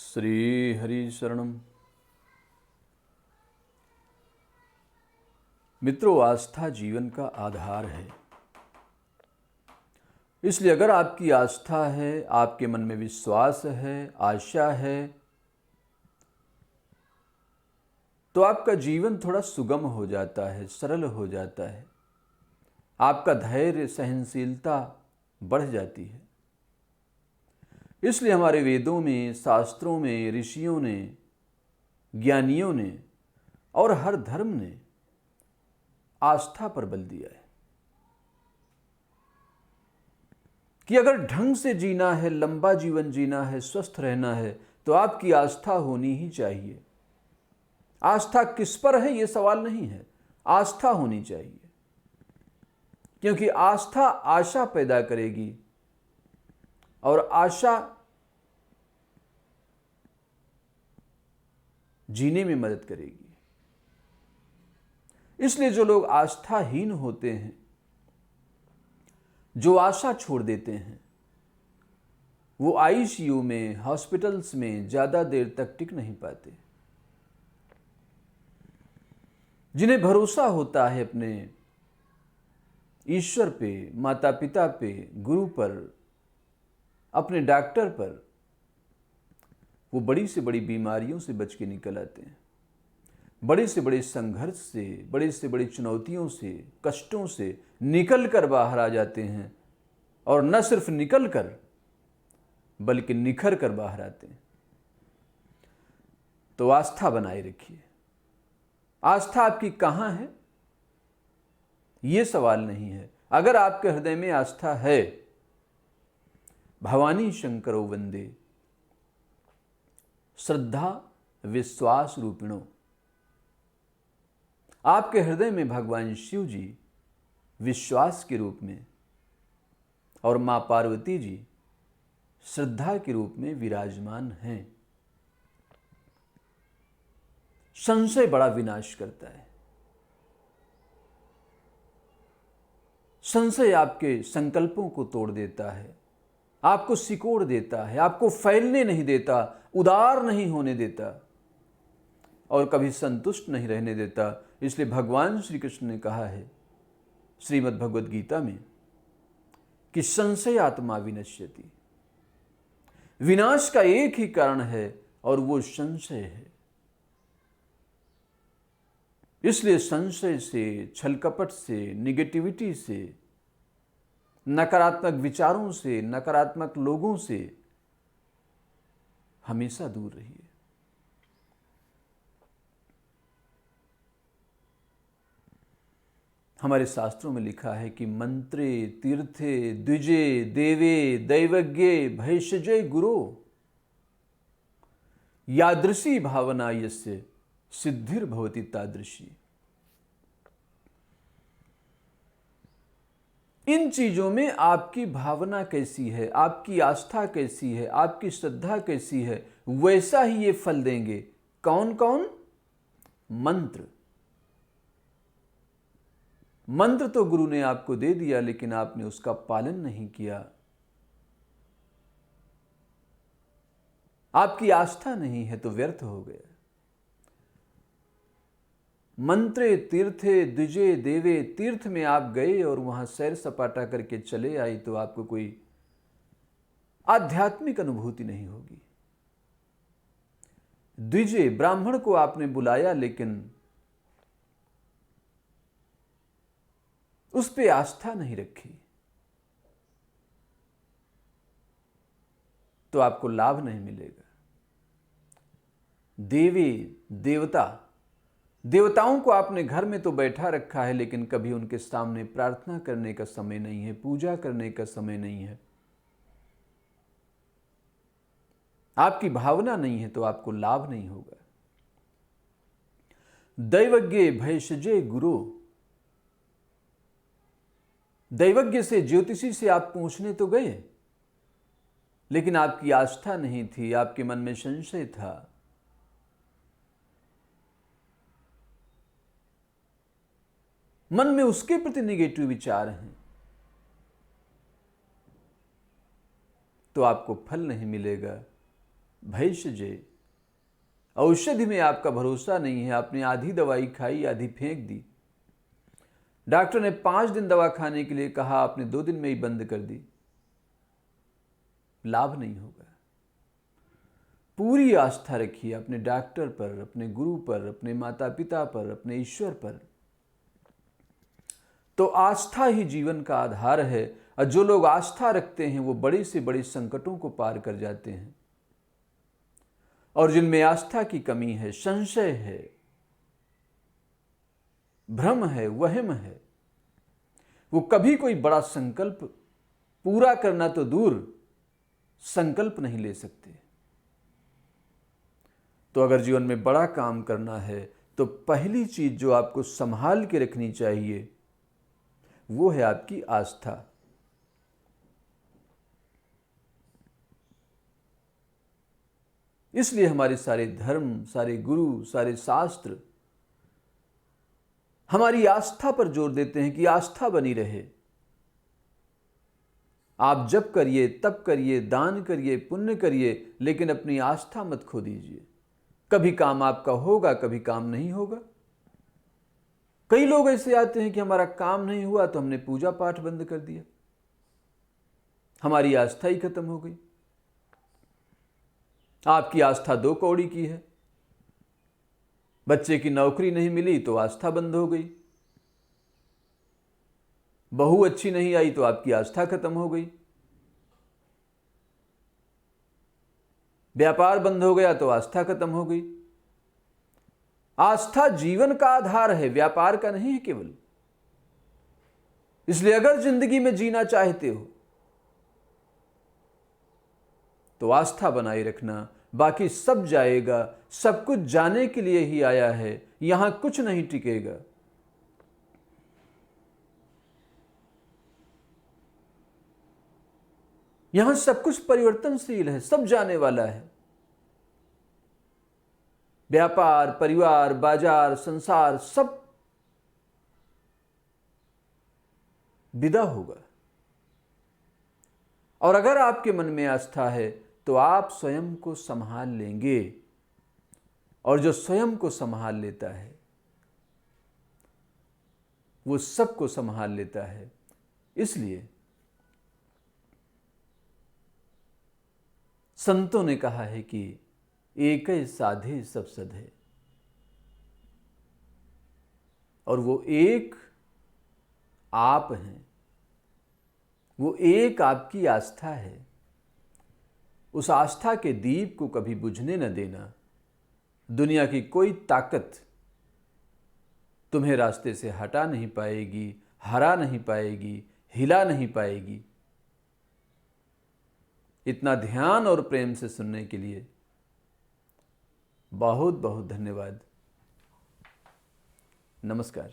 श्री हरि शरणम। मित्रों, आस्था जीवन का आधार है। इसलिए अगर आपकी आस्था है, आपके मन में विश्वास है, आशा है, तो आपका जीवन थोड़ा सुगम हो जाता है, सरल हो जाता है। आपका धैर्य, सहनशीलता बढ़ जाती है। इसलिए हमारे वेदों में, शास्त्रों में, ऋषियों ने, ज्ञानियों ने और हर धर्म ने आस्था पर बल दिया है कि अगर ढंग से जीना है, लंबा जीवन जीना है, स्वस्थ रहना है, तो आपकी आस्था होनी ही चाहिए। आस्था किस पर है, यह सवाल नहीं है, आस्था होनी चाहिए। क्योंकि आस्था आशा पैदा करेगी और आशा जीने में मदद करेगी। इसलिए जो लोग आस्थाहीन होते हैं, जो आशा छोड़ देते हैं, वो आईसीयू में, हॉस्पिटल्स में ज्यादा देर तक टिक नहीं पाते। जिन्हें भरोसा होता है अपने ईश्वर पे, माता पिता पे, गुरु पर, अपने डॉक्टर पर, वो बड़ी से बड़ी बीमारियों से बच के निकल आते हैं। बड़े से बड़े संघर्ष से, बड़े से बड़ी चुनौतियों से, कष्टों से निकल कर बाहर आ जाते हैं। और न सिर्फ निकल कर, बल्कि निखर कर बाहर आते हैं। तो आस्था बनाए रखिए। आस्था आपकी कहां है, यह सवाल नहीं है। अगर आपके हृदय में आस्था है, भवानी शंकरो वंदे श्रद्धा विश्वास रूपिणो, आपके हृदय में भगवान शिव जी विश्वास के रूप में और मां पार्वती जी श्रद्धा के रूप में विराजमान हैं। संशय बड़ा विनाश करता है। संशय आपके संकल्पों को तोड़ देता है, आपको सिकोड़ देता है, आपको फैलने नहीं देता, उदार नहीं होने देता और कभी संतुष्ट नहीं रहने देता। इसलिए भगवान श्री कृष्ण ने कहा है श्रीमद् भगवद गीता में कि संशय आत्मा विनश्यति। विनाश का एक ही कारण है और वो संशय है। इसलिए संशय से, छलकपट से, निगेटिविटी से, नकारात्मक विचारों से, नकारात्मक लोगों से हमेशा दूर रहिए। हमारे शास्त्रों में लिखा है कि मंत्रे तीर्थे द्विजे देवे दैवज्ञे भैषजे गुरो यादृशी भावना यस्य सिद्धिर्भवति तादृशी। इन चीजों में आपकी भावना कैसी है, आपकी आस्था कैसी है, आपकी श्रद्धा कैसी है, वैसा ही ये फल देंगे। कौन कौन? मंत्र। मंत्र तो गुरु ने आपको दे दिया, लेकिन आपने उसका पालन नहीं किया। आपकी आस्था नहीं है तो व्यर्थ हो गया। मंत्रे तीर्थे द्विजे देवे, तीर्थ में आप गए और वहां सैर सपाटा करके चले आई तो आपको कोई आध्यात्मिक अनुभूति नहीं होगी। द्विजे, ब्राह्मण को आपने बुलाया लेकिन उस पर आस्था नहीं रखी तो आपको लाभ नहीं मिलेगा। देवी, देवता, देवताओं को आपने घर में तो बैठा रखा है, लेकिन कभी उनके सामने प्रार्थना करने का समय नहीं है, पूजा करने का समय नहीं है। आपकी भावना नहीं है तो आपको लाभ नहीं होगा। दैवज्ञे भैषजे गुरु, दैवज्ञ से, ज्योतिषी से आप पूछने तो गए, लेकिन आपकी आस्था नहीं थी, आपके मन में संशय था। मन में उसके प्रति निगेटिव विचार हैं, तो आपको फल नहीं मिलेगा। भैषजे। औषधि में आपका भरोसा नहीं है, आपने आधी दवाई खाई, आधी फेंक दी। डॉक्टर ने 5 दिन दवा खाने के लिए कहा, आपने 2 दिन में ही बंद कर दी, लाभ नहीं होगा। पूरी आस्था रखिए अपने डॉक्टर पर, अपने गुरु पर, अपने माता पिता पर, अपने ईश्वर पर। तो आस्था ही जीवन का आधार है, और जो लोग आस्था रखते हैं वो बड़े से बड़े संकटों को पार कर जाते हैं। और जिनमें आस्था की कमी है, संशय है, भ्रम है, वहम है, वो कभी कोई बड़ा संकल्प पूरा करना तो दूर, संकल्प नहीं ले सकते। तो अगर जीवन में बड़ा काम करना है तो पहली चीज जो आपको संभाल के रखनी चाहिए वो है आपकी आस्था। इसलिए हमारे सारे धर्म, सारे गुरु, सारे शास्त्र हमारी आस्था पर जोर देते हैं कि आस्था बनी रहे। आप जप करिए, तप करिए, दान करिए, पुण्य करिए, लेकिन अपनी आस्था मत खो दीजिए। कभी काम आपका होगा, कभी काम नहीं होगा। कई लोग ऐसे आते हैं कि हमारा काम नहीं हुआ तो हमने पूजा पाठ बंद कर दिया, हमारी आस्था ही खत्म हो गई। आपकी आस्था 2 कौड़ी की है। बच्चे की नौकरी नहीं मिली तो आस्था बंद हो गई, बहू अच्छी नहीं आई तो आपकी आस्था खत्म हो गई, व्यापार बंद हो गया तो आस्था खत्म हो गई। आस्था जीवन का आधार है, व्यापार का नहीं है केवल। इसलिए अगर जिंदगी में जीना चाहते हो तो आस्था बनाए रखना, बाकी सब जाएगा। सब कुछ जाने के लिए ही आया है, यहां कुछ नहीं टिकेगा। यहां सब कुछ परिवर्तनशील है, सब जाने वाला है। व्यापार, परिवार, बाजार, संसार सब विदा होगा। और अगर आपके मन में आस्था है तो आप स्वयं को संभाल लेंगे, और जो स्वयं को संभाल लेता है वो सबको संभाल लेता है। इसलिए संतों ने कहा है कि एक साधे सब सधे, और वो एक आप हैं, वो एक आपकी आस्था है। उस आस्था के दीप को कभी बुझने न देना। दुनिया की कोई ताकत तुम्हें रास्ते से हटा नहीं पाएगी, हरा नहीं पाएगी, हिला नहीं पाएगी। इतना ध्यान और प्रेम से सुनने के लिए बहुत बहुत धन्यवाद। नमस्कार।